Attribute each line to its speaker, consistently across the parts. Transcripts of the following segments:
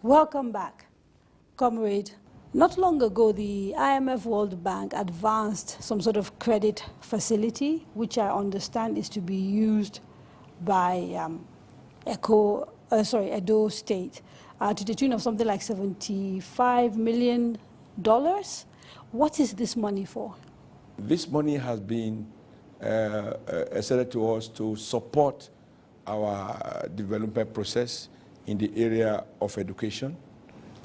Speaker 1: Welcome back, comrade. Not long ago, the IMF World Bank advanced some sort of credit facility, which I understand is to be used by Edo State, to the tune of something like $75 million. What is this money for?
Speaker 2: This money has been asserted to us to support our development process in the area of education,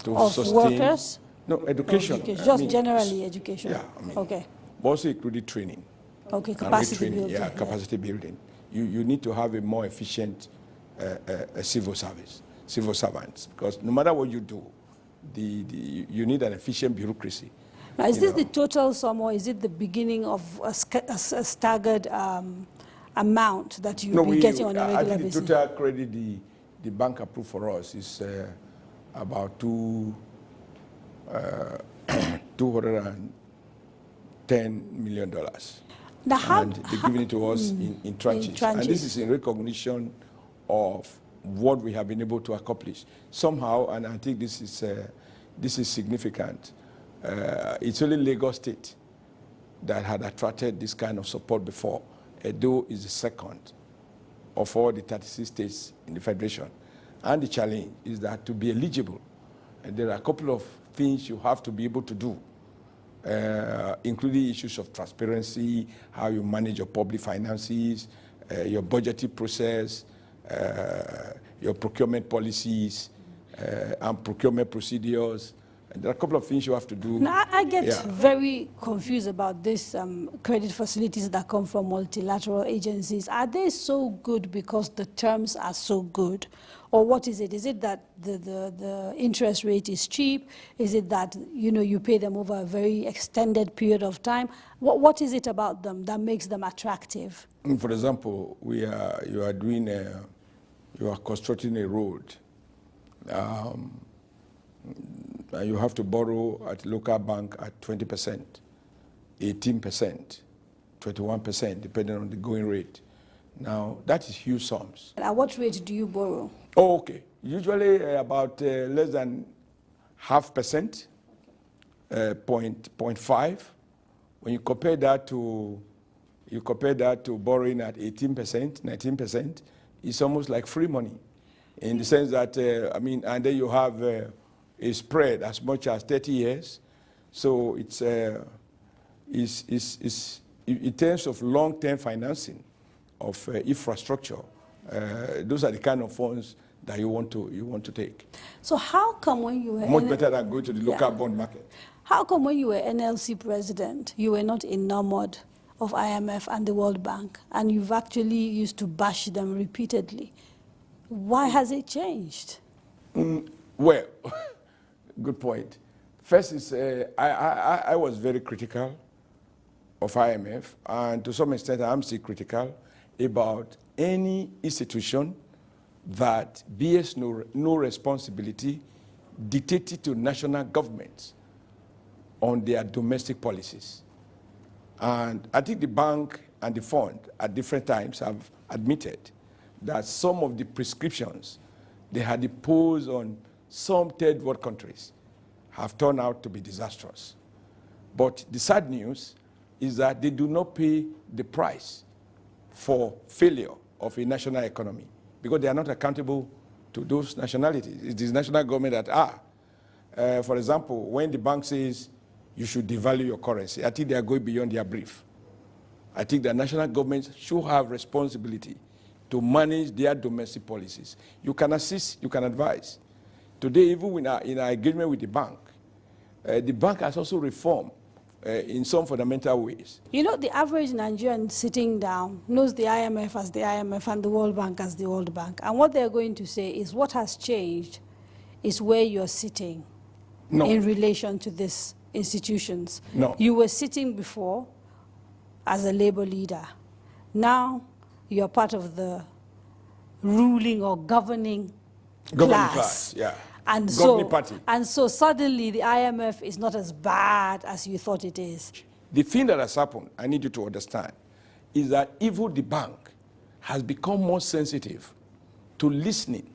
Speaker 2: to
Speaker 1: Of
Speaker 2: sustain
Speaker 1: workers?
Speaker 2: No, education.
Speaker 1: Just generally education.
Speaker 2: Yeah,
Speaker 1: okay.
Speaker 2: Also including training.
Speaker 1: Okay, capacity building.
Speaker 2: Yeah, capacity building. You need to have a more efficient civil service, civil servants, because no matter what you do, you need an efficient bureaucracy.
Speaker 1: Now, is this the total sum, or is it the beginning of a staggered amount that you'll be getting on a regular
Speaker 2: I think
Speaker 1: basis?
Speaker 2: the total credit the bank approved for us is about $210 million.
Speaker 1: Now,
Speaker 2: and they're giving it to us in tranches. And this is in recognition of what we have been able to accomplish. Somehow, and I think this is significant, it's only Lagos State that had attracted this kind of support before. Edo is the second of all the 36 states in the Federation. And the challenge is that to be eligible, and there are a couple of things you have to be able to do, including issues of transparency, how you manage your public finances, your budgeting process, your procurement policies, and procurement procedures. And there are a couple of things you have to do.
Speaker 1: Now, I get very confused about these credit facilities that come from multilateral agencies. Are they so good because the terms are so good? Or what is it? Is it that the interest rate is cheap? Is it that you pay them over a very extended period of time? What is it about them that makes them attractive?
Speaker 2: For example, you are constructing a road. You have to borrow at local bank at 20%, 18%, 21%, depending on the going rate. Now, that is huge sums.
Speaker 1: At what rate do you borrow?
Speaker 2: Oh, okay. Usually about less than 0.5%, 0.5. When you compare that to borrowing at 18%, 19%, it's almost like free money, in the sense that and then you have a spread as much as 30 years. So it's in terms of long-term financing of infrastructure. Those are the kind of funds that you want to take.
Speaker 1: So how come when you were
Speaker 2: much better than going to the local bond market?
Speaker 1: How come when you were NLC president, you were not enamored of IMF and the World Bank, and you've actually used to bash them repeatedly? Why has it changed?
Speaker 2: Well, good point. First is I was very critical of IMF, and to some extent I'm still critical about any institution that bears no responsibility dictated to national governments on their domestic policies. And I think the bank and the fund at different times have admitted that some of the prescriptions they had imposed on some third world countries have turned out to be disastrous. But the sad news is that they do not pay the price for failure of a national economy, because they are not accountable to those nationalities. It is national government that are. For example, when the bank says you should devalue your currency, I think they are going beyond their brief. I think that national governments should have responsibility to manage their domestic policies. You can assist, you can advise. Today, even in our engagement with the bank has also reformed in some fundamental ways.
Speaker 1: The average Nigerian sitting down knows the IMF as the IMF and the World Bank as the World Bank. And what they're going to say is what has changed is where you're sitting in relation to these institutions.
Speaker 2: No.
Speaker 1: You were sitting before as a labor leader. Now you're part of the ruling or governing class.
Speaker 2: Yeah.
Speaker 1: And so suddenly the IMF is not as bad as you thought it is.
Speaker 2: The thing that has happened, I need you to understand, is that even the bank has become more sensitive to listening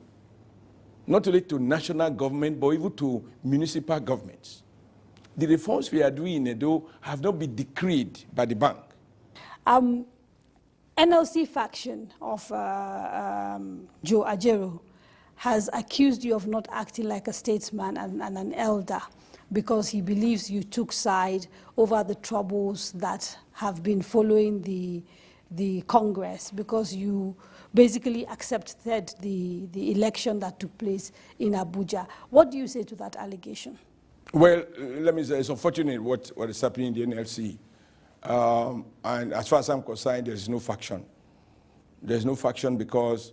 Speaker 2: not only to national government, but even to municipal governments. The reforms we are doing in Edo have not been decreed by the bank.
Speaker 1: NLC faction of Joe Ajero has accused you of not acting like a statesman and an elder because he believes you took side over the troubles that have been following the Congress, because you basically accepted the election that took place in Abuja. What do you say to that allegation?
Speaker 2: Well, let me say, it's unfortunate what is happening in the NLC. And as far as I'm concerned, there is no faction. There's no faction because...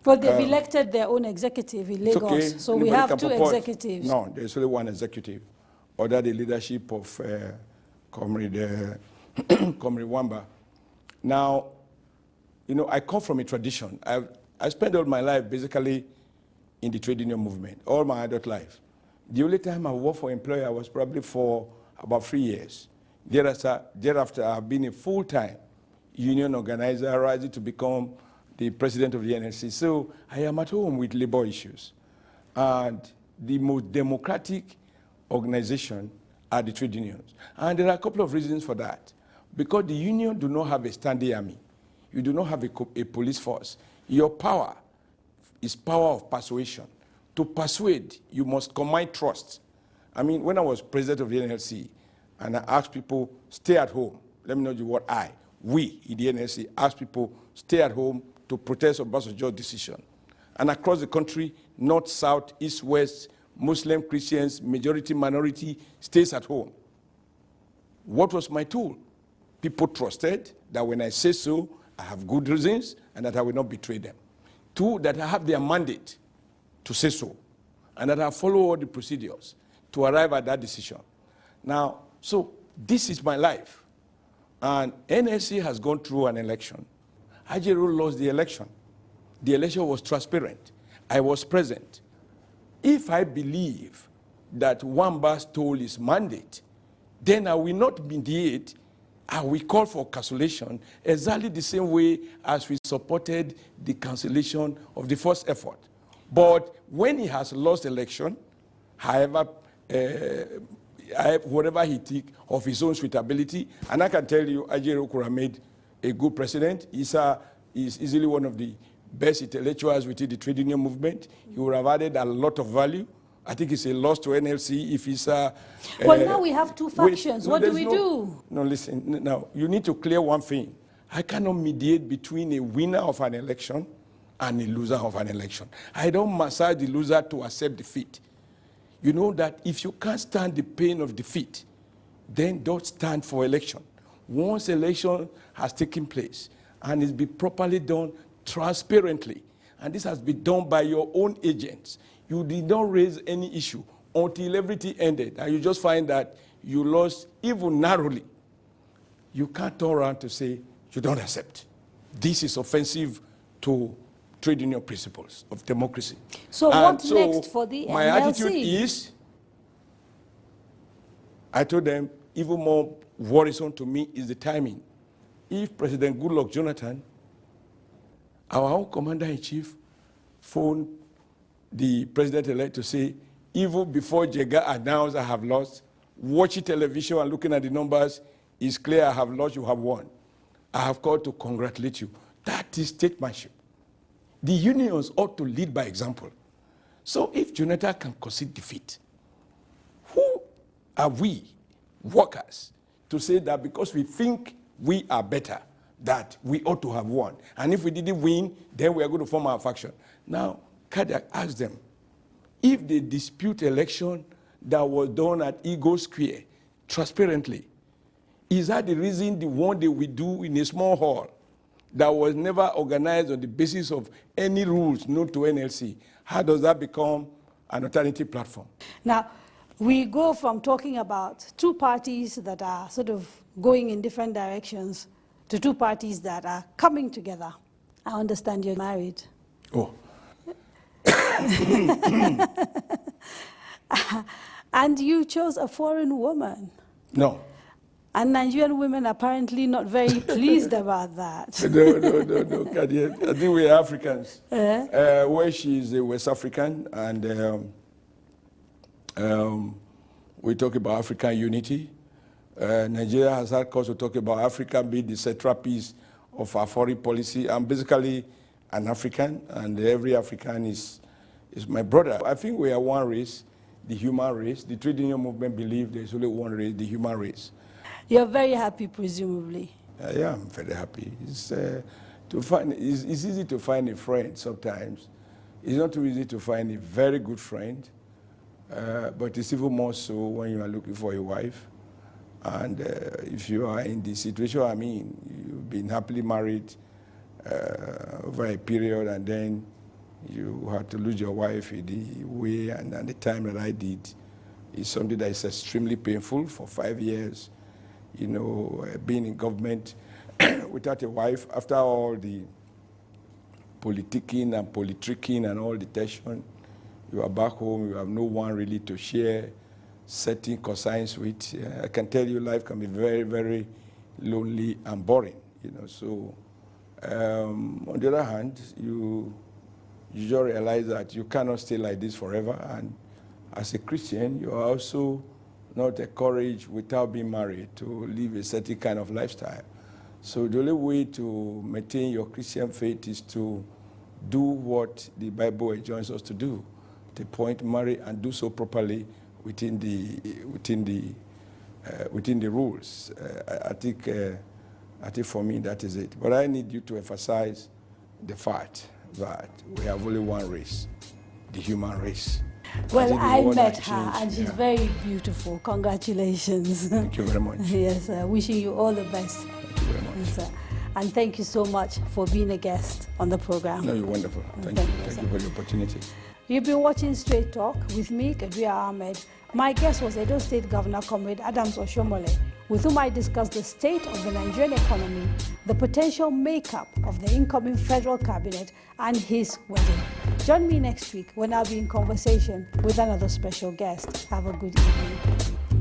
Speaker 1: Well, they've elected their own executive in Lagos,
Speaker 2: okay.
Speaker 1: so we have two executives.
Speaker 2: No, there's only one executive, under the leadership of Comrade Wamba. Now, you know, I come from a tradition. I spent all my life basically in the trade union movement, all my adult life. The only time I worked for an employer was probably for about 3 years. Thereafter, I've been a full-time union organizer, rising to become the president of the NLC. So I am at home with labor issues. And the most democratic organization are the trade unions. And there are a couple of reasons for that. Because the union do not have a standing army. You do not have a police force. Your power is power of persuasion. To persuade, you must command trust. I mean, when I was president of the NLC, and I asked people, stay at home. Let me know the word we in the NLC asked people, stay at home to protest Obasanjo's decision. And across the country, north, south, east, west, Muslim, Christians, majority, minority, stays at home. What was my tool? People trusted that when I say so, I have good reasons and that I will not betray them. Two, that I have their mandate to say so, and that I follow all the procedures to arrive at that decision. Now, so this is my life. And NSC has gone through an election. Ajero lost the election. The election was transparent. I was present. If I believe that Wamba stole his mandate, then I will not mediate. I will call for cancellation exactly the same way as we supported the cancellation of the first effort. But when he has lost election, however, whatever he think of his own suitability, and I can tell you, Ajero could have made a good president. He's easily one of the best intellectuals within the trade union movement. He would have added a lot of value. I think it's a loss to NLC if he's well,
Speaker 1: now we have two factions. What do we do?
Speaker 2: No, listen. Now, you need to clear one thing. I cannot mediate between a winner of an election and a loser of an election. I don't massage the loser to accept defeat. You know that if you can't stand the pain of defeat, then don't stand for election. Once election has taken place and it's been properly done transparently, and this has been done by your own agents, you did not raise any issue until everything ended, and you just find that you lost even narrowly. You can't turn around to say you don't accept. This is offensive to trade union principles of democracy.
Speaker 1: So what next for the NLC?
Speaker 2: My attitude is, I told them, even more worrisome to me is the timing. If President Goodluck Jonathan, our own commander-in-chief, phoned the president-elect to say, even before Jega announced I have lost, watching television and looking at the numbers, it's clear I have lost, you have won. I have called to congratulate you. That is statesmanship. The unions ought to lead by example. So if Jonathan can concede defeat, who are we, workers, to say that because we think we are better, that we ought to have won? And if we didn't win, then we are going to form our faction. Now, Kadaria asked them, if they dispute election that was done at Eagle Square transparently, is that the reason the one day we do in a small hall that was never organized on the basis of any rules known to NLC? How does that become an alternative platform? Now,
Speaker 1: we go from talking about two parties that are sort of going in different directions to two parties that are coming together. I understand you're married.
Speaker 2: Oh.
Speaker 1: And you chose a foreign woman.
Speaker 2: No.
Speaker 1: And Nigerian women apparently not very pleased about that.
Speaker 2: No, Kadaria. I think we're Africans. Where she is a West African, and we talk about African unity. Nigeria has had cause to talk about Africa being the central piece of our foreign policy. I'm basically an African, and every African is my brother. I think we are one race, the human race. The trade union movement believes there's only one race, the human race.
Speaker 1: You're very happy, presumably.
Speaker 2: Yeah, I'm very happy. It's easy to find a friend sometimes. It's not too easy to find a very good friend, but it's even more so when you are looking for a wife. And if you are in the situation I'm in, you've been happily married over a period, and then you had to lose your wife in the way and the time that I did, is something that is extremely painful. For 5 years, you know, being in government without a wife, after all the politicking and politricking and all the tension, you are back home, you have no one really to share certain concerns with. I can tell you life can be very, very lonely and boring, you know. So on the other hand, you just realize that you cannot stay like this forever. And as a Christian, you are also not encouraged without being married to live a certain kind of lifestyle. So the only way to maintain your Christian faith is to do what the Bible enjoins us to do, to point, marry, and do so properly within the rules. I think for me that is it. But I need you to emphasize the fact that we have only one race, the human race.
Speaker 1: Well, I met her, and she's very beautiful. Congratulations.
Speaker 2: Thank you very much.
Speaker 1: Yes, wishing you all the best.
Speaker 2: Thank you very much.
Speaker 1: Yes, and thank you so much for being a guest on the program.
Speaker 2: No, you're wonderful. Thank you. Thank you for the opportunity.
Speaker 1: You've been watching Straight Talk with me, Kadaria Ahmed. My guest was Edo State Governor Comrade Adams Oshiomhole, with whom I discussed the state of the Nigerian economy, the potential makeup of the incoming federal cabinet, and his wedding. Join me next week when I'll be in conversation with another special guest. Have a good evening.